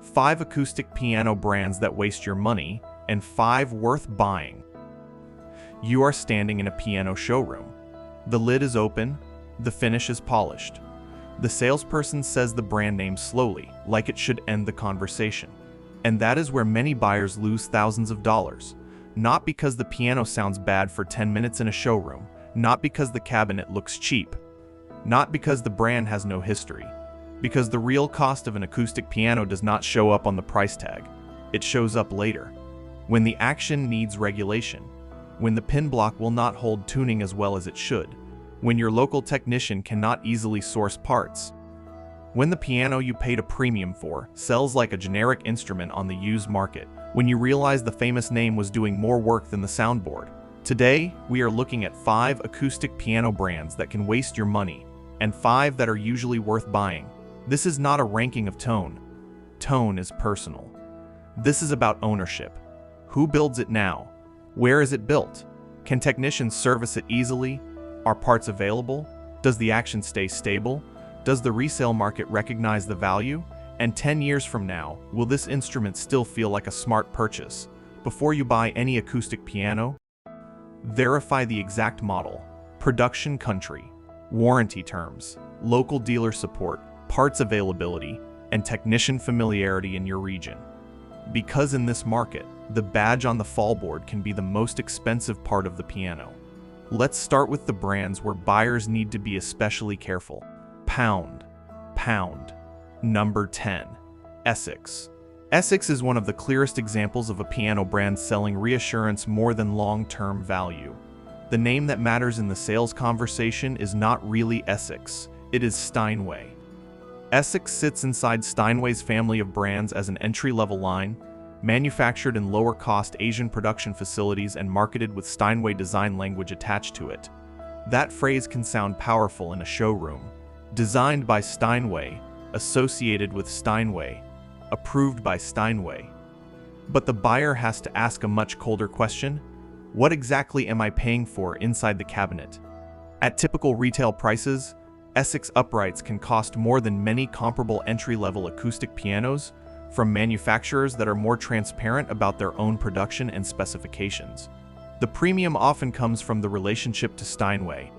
5 acoustic piano brands that waste your money, and 5 worth buying. You are standing in a piano showroom. The lid is open, the finish is polished. The salesperson says the brand name slowly, like it should end the conversation. And that is where many buyers lose thousands of dollars. Not because the piano sounds bad for 10 minutes in a showroom, not because the cabinet looks cheap, not because the brand has no history, because the real cost of an acoustic piano does not show up on the price tag. It shows up later, when the action needs regulation, when the pin block will not hold tuning as well as it should, when your local technician cannot easily source parts, when the piano you paid a premium for sells like a generic instrument on the used market, when you realize the famous name was doing more work than the soundboard. Today, we are looking at 5 acoustic piano brands that can waste your money, and 5 that are usually worth buying. This is not a ranking of tone. Tone is personal. This is about ownership. Who builds it now? Where is it built? Can technicians service it easily? Are parts available? Does the action stay stable? Does the resale market recognize the value? And 10 years from now, will this instrument still feel like a smart purchase? Before you buy any acoustic piano, verify the exact model, production country, warranty terms, local dealer support, parts availability, and technician familiarity in your region. Because in this market, the badge on the fallboard can be the most expensive part of the piano. Let's start with the brands where buyers need to be especially careful. Pound. Number 10. Essex. Essex is one of the clearest examples of a piano brand selling reassurance more than long-term value. The name that matters in the sales conversation is not really Essex, it is Steinway. Essex sits inside Steinway's family of brands as an entry-level line, manufactured in lower-cost Asian production facilities and marketed with Steinway design language attached to it. That phrase can sound powerful in a showroom. Designed by Steinway, associated with Steinway, approved by Steinway. But the buyer has to ask a much colder question: what exactly am I paying for inside the cabinet? At typical retail prices, Essex uprights can cost more than many comparable entry-level acoustic pianos, from manufacturers that are more transparent about their own production and specifications. The premium often comes from the relationship to Steinway,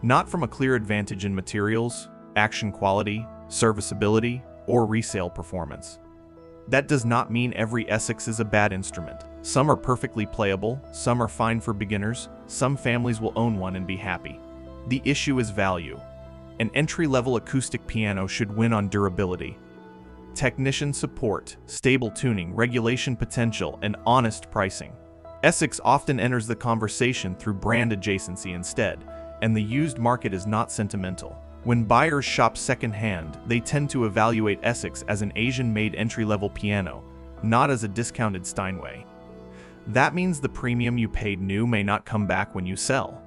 not from a clear advantage in materials, action quality, serviceability, or resale performance. That does not mean every Essex is a bad instrument. Some are perfectly playable, some are fine for beginners, some families will own one and be happy. The issue is value. An entry-level acoustic piano should win on durability, technician support, stable tuning, regulation potential, and honest pricing. Essex often enters the conversation through brand adjacency instead, and the used market is not sentimental. When buyers shop second-hand, they tend to evaluate Essex as an Asian-made entry-level piano, not as a discounted Steinway. That means the premium you paid new may not come back when you sell.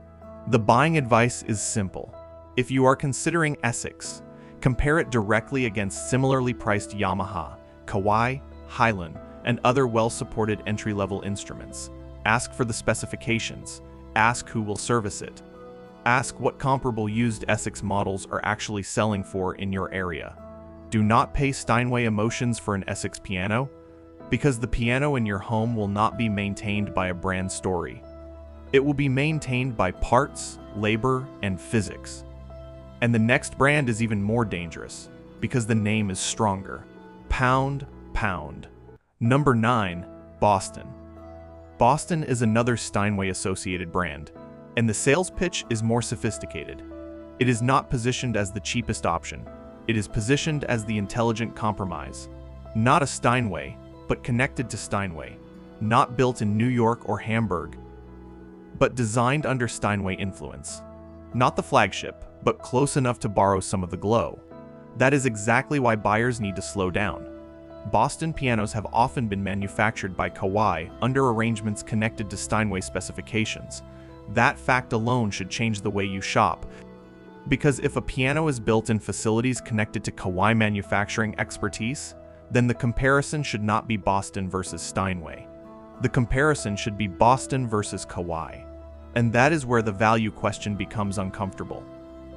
The buying advice is simple. If you are considering Essex, compare it directly against similarly priced Yamaha, Kawai, Highland, and other well-supported entry-level instruments. Ask for the specifications. Ask who will service it. Ask what comparable used Essex models are actually selling for in your area. Do not pay Steinway emotions for an Essex piano, because the piano in your home will not be maintained by a brand story. It will be maintained by parts, labor, and physics. And the next brand is even more dangerous, because the name is stronger. Pound. Number 9. Boston. Boston is another Steinway-associated brand, and the sales pitch is more sophisticated. It is not positioned as the cheapest option. It is positioned as the intelligent compromise. Not a Steinway, but connected to Steinway. Not built in New York or Hamburg, but designed under Steinway influence. Not the flagship, but close enough to borrow some of the glow. That is exactly why buyers need to slow down. Boston pianos have often been manufactured by Kawai under arrangements connected to Steinway specifications. That fact alone should change the way you shop. Because if a piano is built in facilities connected to Kawai manufacturing expertise, then the comparison should not be Boston versus Steinway. The comparison should be Boston versus Kawai. And that is where the value question becomes uncomfortable.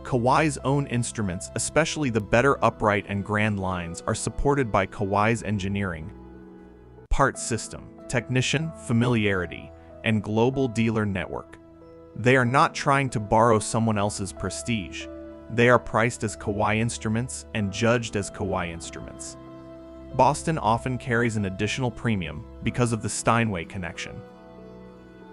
Kawai's own instruments, especially the better upright and grand lines, are supported by Kawai's engineering, part system, technician familiarity, and global dealer network. They are not trying to borrow someone else's prestige. They are priced as Kawai instruments and judged as Kawai instruments. Boston often carries an additional premium because of the Steinway connection.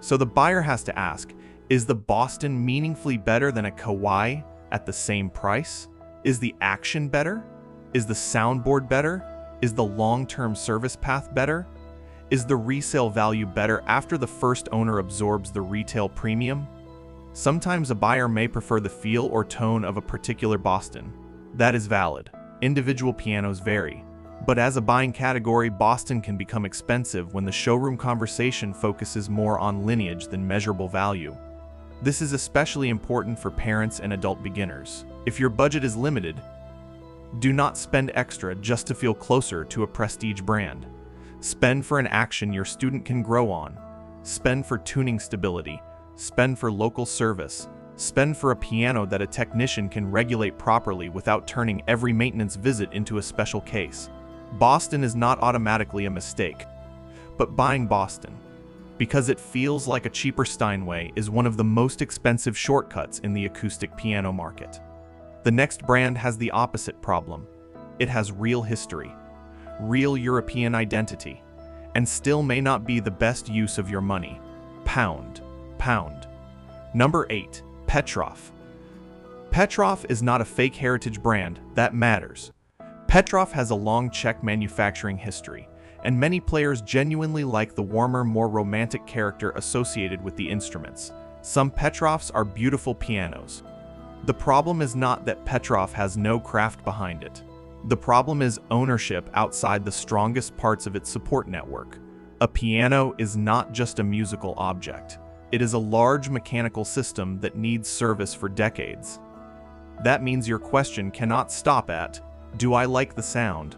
So the buyer has to ask, is the Boston meaningfully better than a Kawai at the same price? Is the action better? Is the soundboard better? Is the long-term service path better? Is the resale value better after the first owner absorbs the retail premium? Sometimes a buyer may prefer the feel or tone of a particular Boston. That is valid. Individual pianos vary. But as a buying category, Boston can become expensive when the showroom conversation focuses more on lineage than measurable value. This is especially important for parents and adult beginners. If your budget is limited, do not spend extra just to feel closer to a prestige brand. Spend for an action your student can grow on. Spend for tuning stability. Spend for local service. Spend for a piano that a technician can regulate properly without turning every maintenance visit into a special case. Boston is not automatically a mistake, but buying Boston, because it feels like a cheaper Steinway, is one of the most expensive shortcuts in the acoustic piano market. The next brand has the opposite problem. It has real history, real European identity, and still may not be the best use of your money. Pound. Number 8. Petrov. Petrov is not a fake heritage brand that matters. Petrov has a long Czech manufacturing history, and many players genuinely like the warmer, more romantic character associated with the instruments. Some Petrovs are beautiful pianos. The problem is not that Petrov has no craft behind it. The problem is ownership outside the strongest parts of its support network. A piano is not just a musical object. It is a large mechanical system that needs service for decades. That means your question cannot stop at, do I like the sound?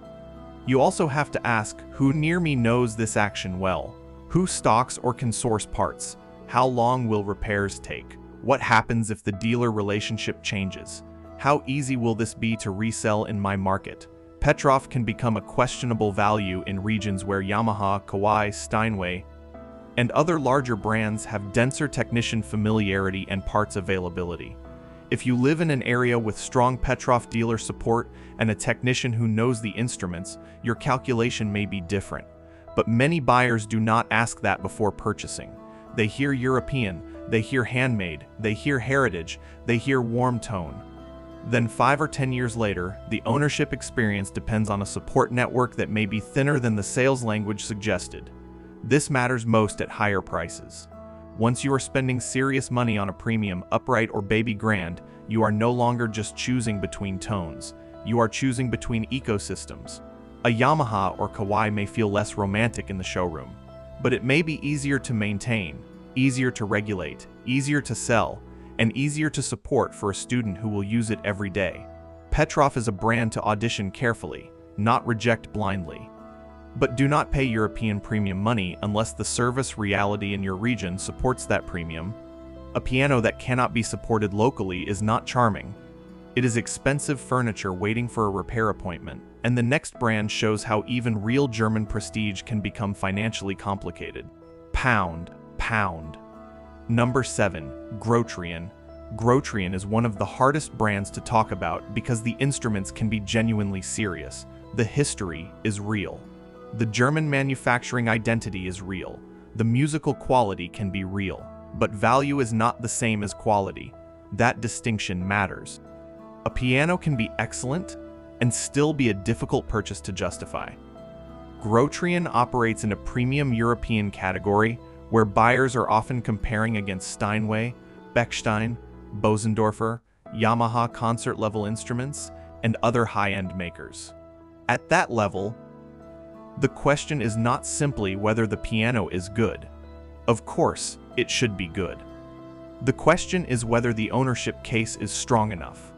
You also have to ask, who near me knows this action well? Who stocks or can source parts? How long will repairs take? What happens if the dealer relationship changes? How easy will this be to resell in my market? Petrov can become a questionable value in regions where Yamaha, Kawai, Steinway, and other larger brands have denser technician familiarity and parts availability. If you live in an area with strong Petrov dealer support and a technician who knows the instruments, your calculation may be different. But many buyers do not ask that before purchasing. They hear European, they hear handmade, they hear heritage, they hear warm tone. Then 5 or 10 years later, the ownership experience depends on a support network that may be thinner than the sales language suggested. This matters most at higher prices. Once you are spending serious money on a premium, upright, or baby grand, you are no longer just choosing between tones. You are choosing between ecosystems. A Yamaha or Kawai may feel less romantic in the showroom, but it may be easier to maintain, easier to regulate, easier to sell, and easier to support for a student who will use it every day. Petrov is a brand to audition carefully, not reject blindly. But do not pay European premium money unless the service reality in your region supports that premium. A piano that cannot be supported locally is not charming. It is expensive furniture waiting for a repair appointment, and the next brand shows how even real German prestige can become financially complicated. Pound. Number 7. Grotrian. Grotrian is one of the hardest brands to talk about because the instruments can be genuinely serious. The history is real. The German manufacturing identity is real. The musical quality can be real, but value is not the same as quality. That distinction matters. A piano can be excellent and still be a difficult purchase to justify. Grotrian operates in a premium European category where buyers are often comparing against Steinway, Bechstein, Bosendorfer, Yamaha concert-level instruments, and other high-end makers. At that level, the question is not simply whether the piano is good. Of course, it should be good. The question is whether the ownership case is strong enough.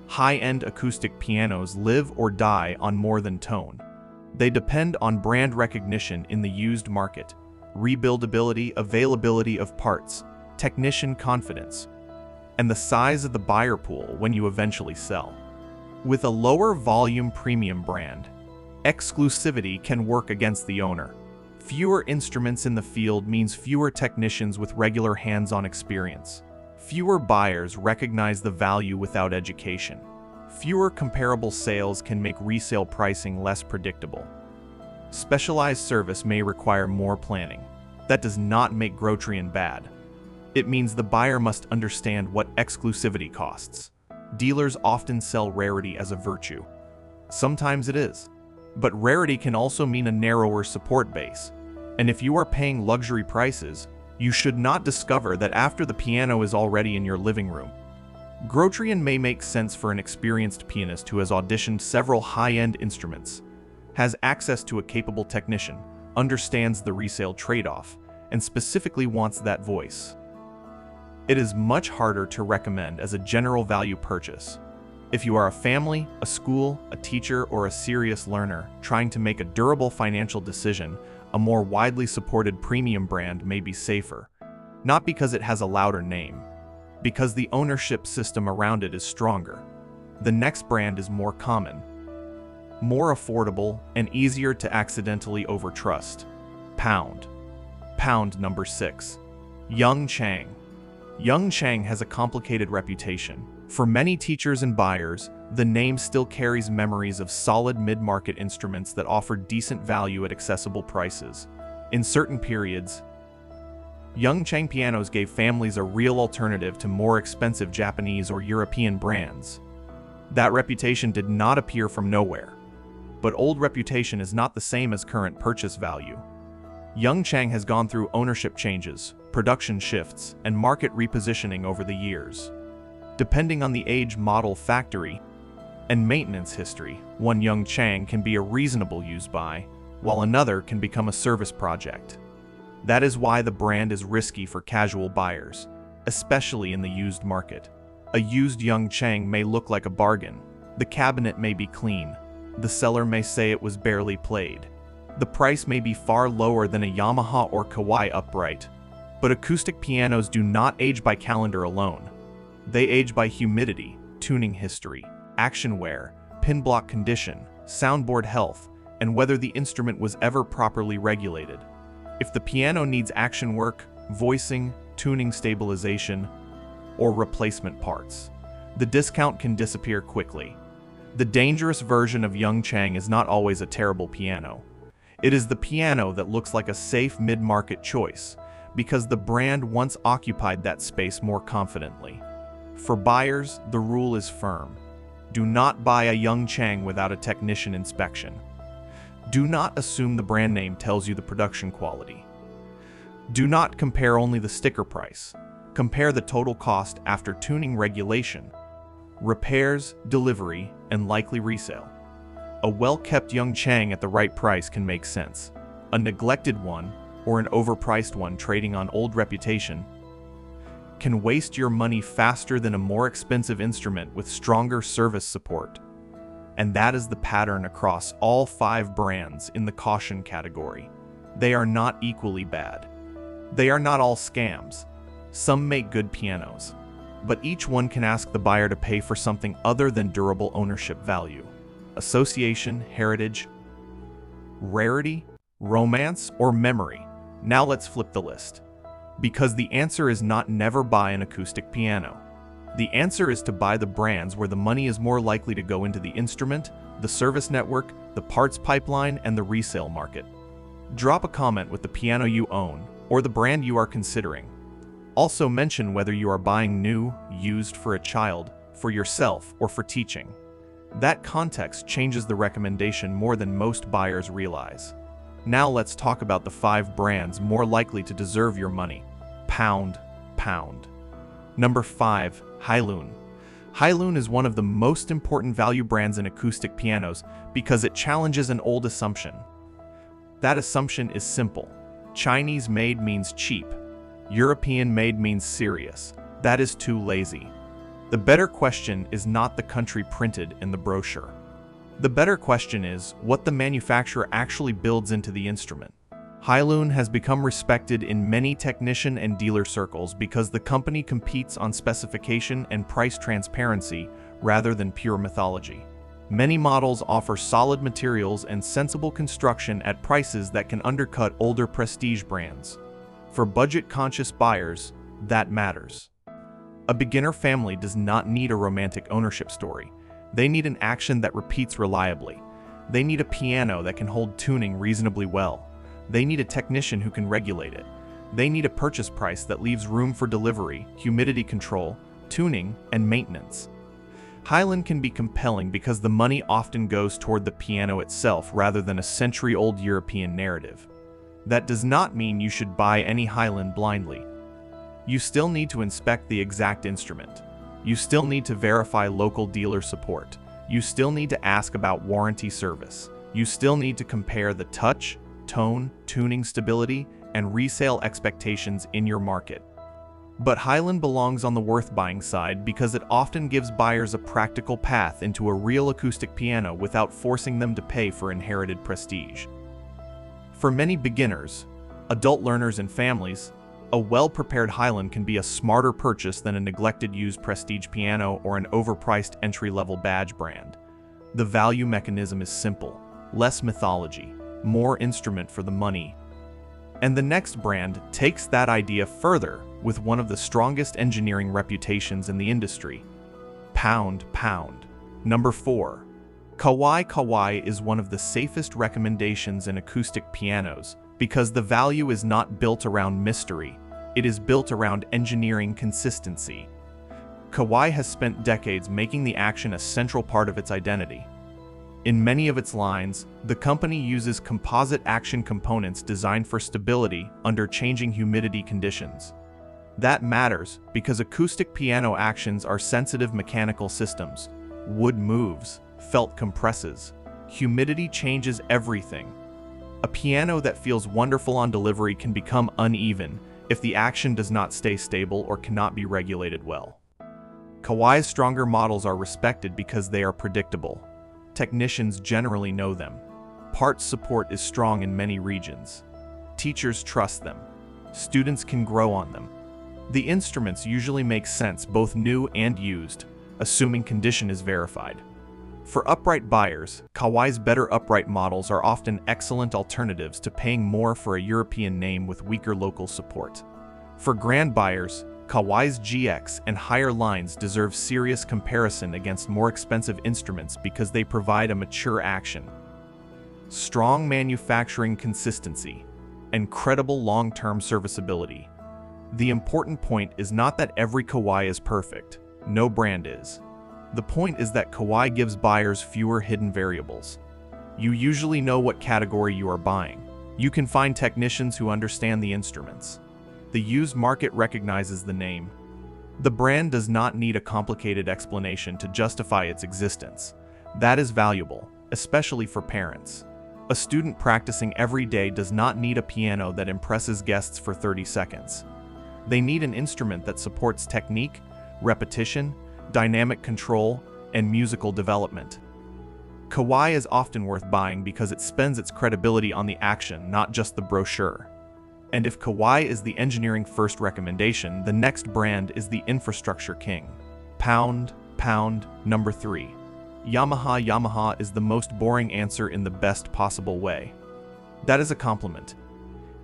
High-end acoustic pianos live or die on more than tone. They depend on brand recognition in the used market, rebuildability, availability of parts, technician confidence. and the size of the buyer pool when you eventually sell. With a lower volume premium brand, exclusivity can work against the owner. Fewer instruments in the field means fewer technicians with regular hands-on experience. Fewer buyers recognize the value without education. Fewer comparable sales can make resale pricing less predictable. Specialized service may require more planning. That does not make Grotrian bad. It means the buyer must understand what exclusivity costs. Dealers often sell rarity as a virtue. Sometimes it is. But rarity can also mean a narrower support base. And if you are paying luxury prices, you should not discover that after the piano is already in your living room. Grotrian may make sense for an experienced pianist who has auditioned several high-end instruments, has access to a capable technician, understands the resale trade-off, and specifically wants that voice. It is much harder to recommend as a general value purchase. If you are a family, a school, a teacher, or a serious learner trying to make a durable financial decision, a more widely supported premium brand may be safer. Not because it has a louder name, because the ownership system around it is stronger. The next brand is more common, more affordable, and easier to accidentally overtrust. Pound. Pound number 6. Young Chang. Young Chang has a complicated reputation. For many teachers and buyers, the name still carries memories of solid mid-market instruments that offer decent value at accessible prices. In certain periods, Young Chang pianos gave families a real alternative to more expensive Japanese or European brands. That reputation did not appear from nowhere. But old reputation is not the same as current purchase value. Young Chang has gone through ownership changes, production shifts, and market repositioning over the years. Depending on the age, model, factory, and maintenance history, one Young Chang can be a reasonable use buy, while another can become a service project. That is why the brand is risky for casual buyers, especially in the used market. A used Young Chang may look like a bargain. The cabinet may be clean. The seller may say it was barely played. The price may be far lower than a Yamaha or Kawai upright. But acoustic pianos do not age by calendar alone. They age by humidity, tuning history, action wear, pin block condition, soundboard health, and whether the instrument was ever properly regulated. If the piano needs action work, voicing, tuning stabilization, or replacement parts, the discount can disappear quickly. The dangerous version of Young Chang is not always a terrible piano. It is the piano that looks like a safe mid-market choice, because the brand once occupied that space more confidently. For buyers, the rule is firm. Do not buy a Young Chang without a technician inspection. Do not assume the brand name tells you the production quality. Do not compare only the sticker price. Compare the total cost after tuning regulation, repairs, delivery, and likely resale. A well-kept Young Chang at the right price can make sense. A neglected one, or an overpriced one trading on old reputation, can waste your money faster than a more expensive instrument with stronger service support. And that is the pattern across all 5 brands in the caution category. They are not equally bad. They are not all scams. Some make good pianos, but each one can ask the buyer to pay for something other than durable ownership value. Association, heritage, rarity, romance, or memory. Now let's flip the list. Because the answer is not never buy an acoustic piano. The answer is to buy the brands where the money is more likely to go into the instrument, the service network, the parts pipeline, and the resale market. Drop a comment with the piano you own or the brand you are considering. Also mention whether you are buying new, used for a child, for yourself, or for teaching. That context changes the recommendation more than most buyers realize. Now let's talk about the 5 brands more likely to deserve your money. Pound. Number 5. Hailun. Hailun is one of the most important value brands in acoustic pianos because it challenges an old assumption. That assumption is simple. Chinese made means cheap. European made means serious. That is too lazy. The better question is not the country printed in the brochure. The better question is what the manufacturer actually builds into the instrument. Hylun has become respected in many technician and dealer circles because the company competes on specification and price transparency rather than pure mythology. Many models offer solid materials and sensible construction at prices that can undercut older prestige brands. For budget-conscious buyers, that matters. A beginner family does not need a romantic ownership story. They need an action that repeats reliably. They need a piano that can hold tuning reasonably well. They need a technician who can regulate it. They need a purchase price that leaves room for delivery, humidity control, tuning, and maintenance. Hylun can be compelling because the money often goes toward the piano itself rather than a century-old European narrative. That does not mean you should buy any Hylun blindly. You still need to inspect the exact instrument. You still need to verify local dealer support. You still need to ask about warranty service. You still need to compare the touch, tone, tuning stability, and resale expectations in your market. But Hylun belongs on the worth-buying side because it often gives buyers a practical path into a real acoustic piano without forcing them to pay for inherited prestige. For many beginners, adult learners and families, a well-prepared Hylun can be a smarter purchase than a neglected used prestige piano or an overpriced entry-level badge brand. The value mechanism is simple: less mythology, more instrument for the money. And the next brand takes that idea further with one of the strongest engineering reputations in the industry. Pound. Number 4. Kawai. Kawai is one of the safest recommendations in acoustic pianos because the value is not built around mystery, it is built around engineering consistency. Kawai has spent decades making the action a central part of its identity. In many of its lines, the company uses composite action components designed for stability under changing humidity conditions. That matters because acoustic piano actions are sensitive mechanical systems. Wood moves, felt compresses. Humidity changes everything. A piano that feels wonderful on delivery can become uneven if the action does not stay stable or cannot be regulated well. Kawai's stronger models are respected because they are predictable. Technicians generally know them. Parts support is strong in many regions. Teachers trust them. Students can grow on them. The instruments usually make sense both new and used, assuming condition is verified. For upright buyers, Kawai's better upright models are often excellent alternatives to paying more for a European name with weaker local support. For grand buyers, Kawai's GX and higher lines deserve serious comparison against more expensive instruments because they provide a mature action, strong manufacturing consistency, and credible long-term serviceability. The important point is not that every Kawai is perfect. No brand is. The point is that Kawai gives buyers fewer hidden variables. You usually know what category you are buying. You can find technicians who understand the instruments. The used market recognizes the name. The brand does not need a complicated explanation to justify its existence. That is valuable, especially for parents. A student practicing every day does not need a piano that impresses guests for 30 seconds. They need an instrument that supports technique, repetition, dynamic control, and musical development. Kawai is often worth buying because it spends its credibility on the action, not just the brochure. And if Kawai is the engineering first recommendation, the next brand is the infrastructure king. Pound. Number 3. Yamaha. Yamaha is the most boring answer in the best possible way. That is a compliment.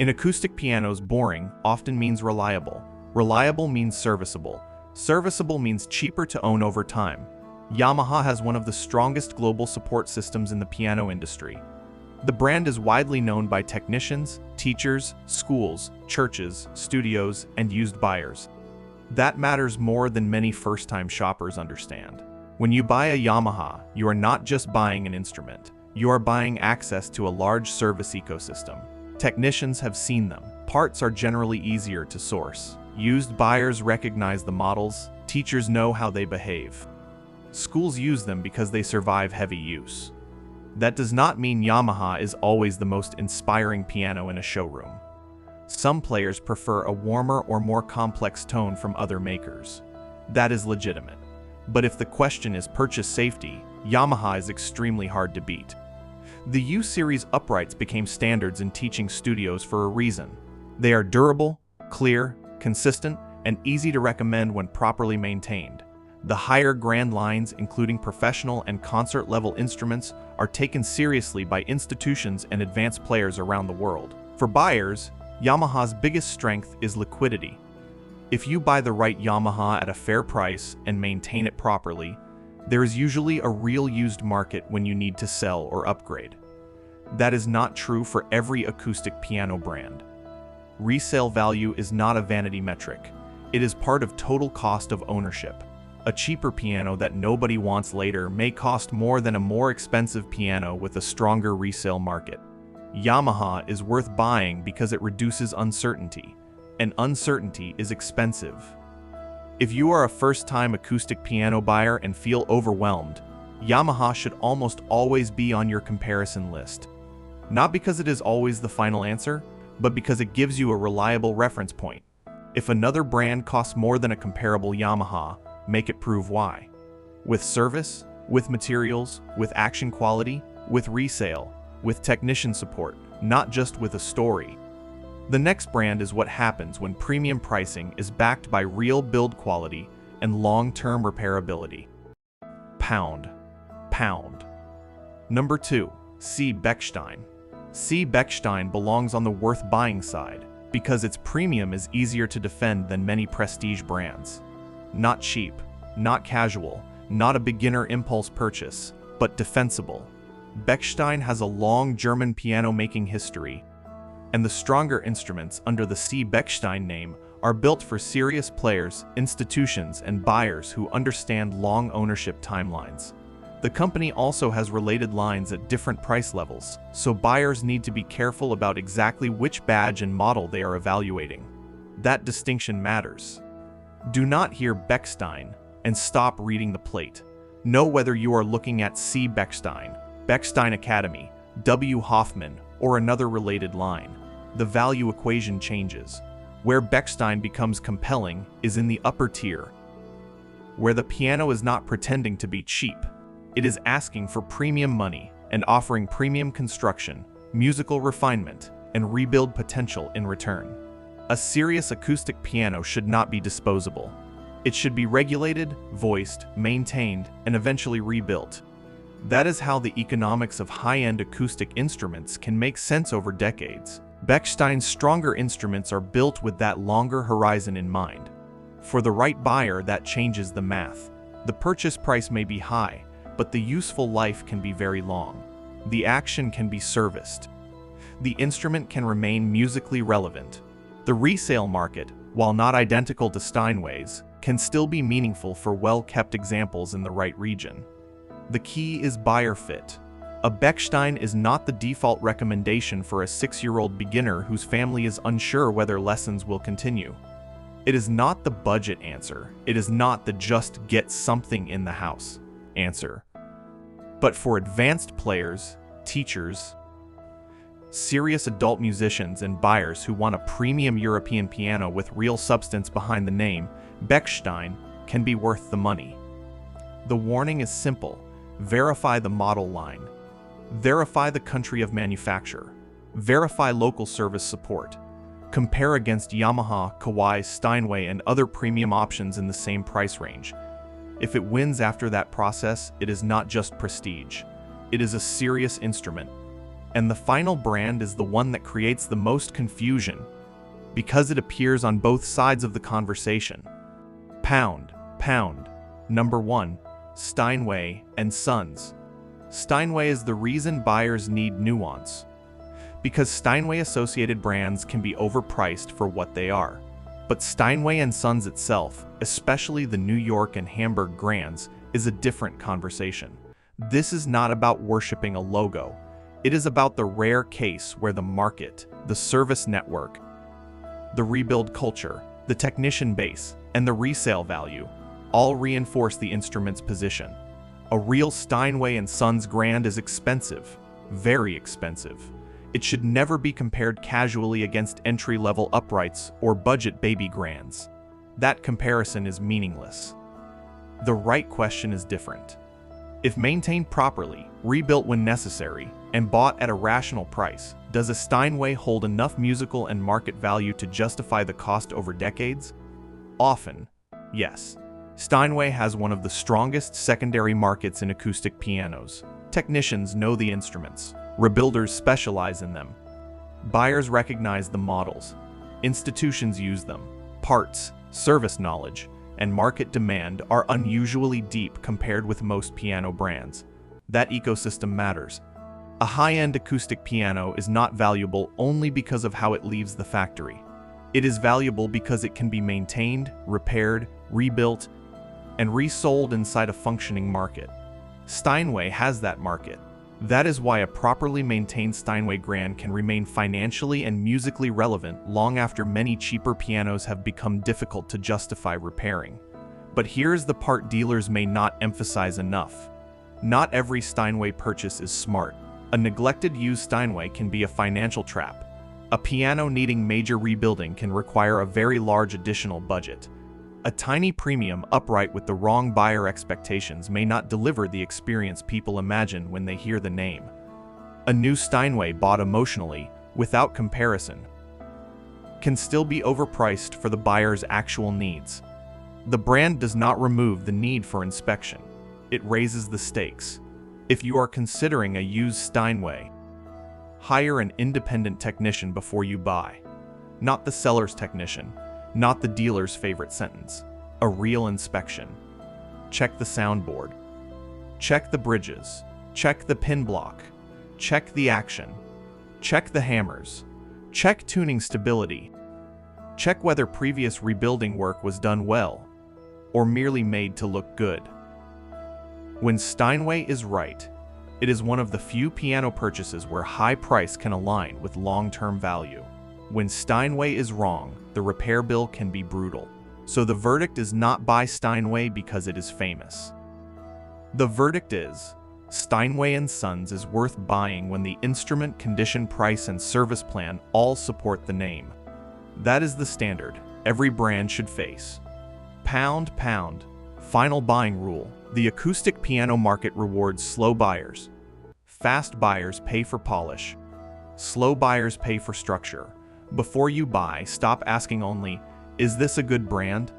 In acoustic pianos, boring often means reliable. Reliable means serviceable. Serviceable means cheaper to own over time. Yamaha has one of the strongest global support systems in the piano industry. The brand is widely known by technicians, teachers, schools, churches, studios, and used buyers. That matters more than many first-time shoppers understand. When you buy a Yamaha, you are not just buying an instrument. You are buying access to a large service ecosystem. Technicians have seen them. Parts are generally easier to source. Used buyers recognize the models. Teachers know how they behave. Schools use them because they survive heavy use. That does not mean Yamaha is always the most inspiring piano in a showroom. Some players prefer a warmer or more complex tone from other makers. That is legitimate. But if the question is purchase safety, Yamaha is extremely hard to beat. The U-series uprights became standards in teaching studios for a reason. They are durable, clear, consistent, and easy to recommend when properly maintained. The higher grand lines, including professional and concert-level instruments, are taken seriously by institutions and advanced players around the world. For buyers, Yamaha's biggest strength is liquidity. If you buy the right Yamaha at a fair price and maintain it properly, there is usually a real used market when you need to sell or upgrade. That is not true for every acoustic piano brand. Resale value is not a vanity metric. It is part of total cost of ownership. A cheaper piano that nobody wants later may cost more than a more expensive piano with a stronger resale market. Yamaha is worth buying because it reduces uncertainty, and uncertainty is expensive. If you are a first-time acoustic piano buyer and feel overwhelmed, Yamaha should almost always be on your comparison list. Not because it is always the final answer, but because it gives you a reliable reference point. If another brand costs more than a comparable Yamaha, make it prove why. With service, with materials, with action quality, with resale, with technician support, not just with a story. The next brand is what happens when premium pricing is backed by real build quality and long-term repairability. Pound. Number 2. C. Bechstein. C. Bechstein belongs on the worth buying side because its premium is easier to defend than many prestige brands. Not cheap, not casual, not a beginner impulse purchase, but defensible. Bechstein has a long German piano-making history, and the stronger instruments under the C. Bechstein name are built for serious players, institutions, and buyers who understand long ownership timelines. The company also has related lines at different price levels, so buyers need to be careful about exactly which badge and model they are evaluating. That distinction matters. Do not hear Bechstein and stop reading the plate. Know whether you are looking at C. Bechstein, Bechstein Academy, W. Hoffman, or another related line. The value equation changes. Where Bechstein becomes compelling is in the upper tier, where the piano is not pretending to be cheap. It is asking for premium money and offering premium construction, musical refinement, and rebuild potential in return. A serious acoustic piano should not be disposable. It should be regulated, voiced, maintained, and eventually rebuilt. That is how the economics of high-end acoustic instruments can make sense over decades. Bechstein's stronger instruments are built with that longer horizon in mind. For the right buyer, that changes the math. The purchase price may be high, but the useful life can be very long. The action can be serviced. The instrument can remain musically relevant. The resale market, while not identical to Steinway's, can still be meaningful for well-kept examples in the right region. The key is buyer fit. A Bechstein is not the default recommendation for a 6-year-old beginner whose family is unsure whether lessons will continue. It is not the budget answer. It is not the just get something in the house answer. But for advanced players, teachers, serious adult musicians, and buyers who want a premium European piano with real substance behind the name, Bechstein can be worth the money. The warning is simple. Verify the model line. Verify the country of manufacture. Verify local service support. Compare against Yamaha, Kawai, Steinway, and other premium options in the same price range. If it wins after that process, it is not just prestige. It is a serious instrument. And the final brand is the one that creates the most confusion, because it appears on both sides of the conversation. Pound. Number 1. Steinway & Sons. Steinway is the reason buyers need nuance. Because Steinway-associated brands can be overpriced for what they are. But Steinway & Sons itself, especially the New York and Hamburg Grands, is a different conversation. This is not about worshiping a logo. It is about the rare case where the market, the service network, the rebuild culture, the technician base, and the resale value all reinforce the instrument's position. A real Steinway & Sons Grand is expensive, very expensive. It should never be compared casually against entry-level uprights or budget baby Grands. That comparison is meaningless. The right question is different. If maintained properly, rebuilt when necessary, and bought at a rational price, does a Steinway hold enough musical and market value to justify the cost over decades? Often, yes. Steinway has one of the strongest secondary markets in acoustic pianos. Technicians know the instruments. Rebuilders specialize in them. Buyers recognize the models. Institutions use them. Parts, service knowledge, and market demand are unusually deep compared with most piano brands. That ecosystem matters. A high-end acoustic piano is not valuable only because of how it leaves the factory. It is valuable because it can be maintained, repaired, rebuilt, and resold inside a functioning market. Steinway has that market. That is why a properly maintained Steinway grand can remain financially and musically relevant long after many cheaper pianos have become difficult to justify repairing. But here's the part dealers may not emphasize enough. Not every Steinway purchase is smart. A neglected used Steinway can be a financial trap. A piano needing major rebuilding can require a very large additional budget. A tiny premium upright with the wrong buyer expectations may not deliver the experience people imagine when they hear the name. A new Steinway bought emotionally, without comparison, can still be overpriced for the buyer's actual needs. The brand does not remove the need for inspection. It raises the stakes. If you are considering a used Steinway, hire an independent technician before you buy. Not the seller's technician. Not the dealer's favorite sentence. A real inspection. Check the soundboard. Check the bridges. Check the pin block. Check the action. Check the hammers. Check tuning stability. Check whether previous rebuilding work was done well, or merely made to look good. When Steinway is right, it is one of the few piano purchases where high price can align with long-term value. When Steinway is wrong, the repair bill can be brutal. So the verdict is not buy Steinway because it is famous. The verdict is, Steinway & Sons is worth buying when the instrument, condition, price, and service plan all support the name. That is the standard every brand should face. Pound. Final buying rule. The acoustic piano market rewards slow buyers. Fast buyers pay for polish. Slow buyers pay for structure. Before you buy, stop asking only, is this a good brand?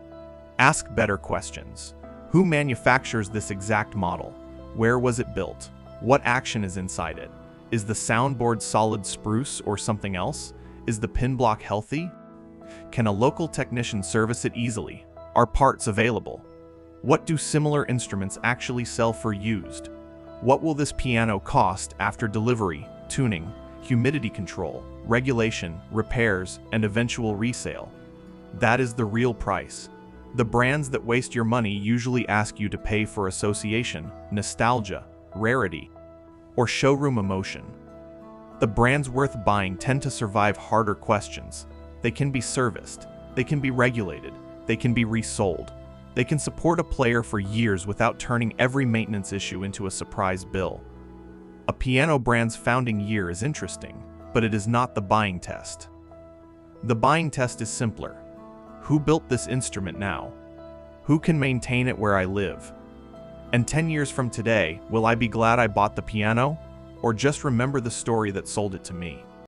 Ask better questions. Who manufactures this exact model? Where was it built? What action is inside it? Is the soundboard solid spruce or something else? Is the pin block healthy? Can a local technician service it easily? Are parts available? What do similar instruments actually sell for used? What will this piano cost after delivery, tuning, humidity control, regulation, repairs, and eventual resale? That is the real price. The brands that waste your money usually ask you to pay for association, nostalgia, rarity, or showroom emotion. The brands worth buying tend to survive harder questions. They can be serviced, they can be regulated, they can be resold. They can support a player for years without turning every maintenance issue into a surprise bill. A piano brand's founding year is interesting, but it is not the buying test. The buying test is simpler. Who built this instrument now? Who can maintain it where I live? And 10 years from today, will I be glad I bought the piano? Or just remember the story that sold it to me?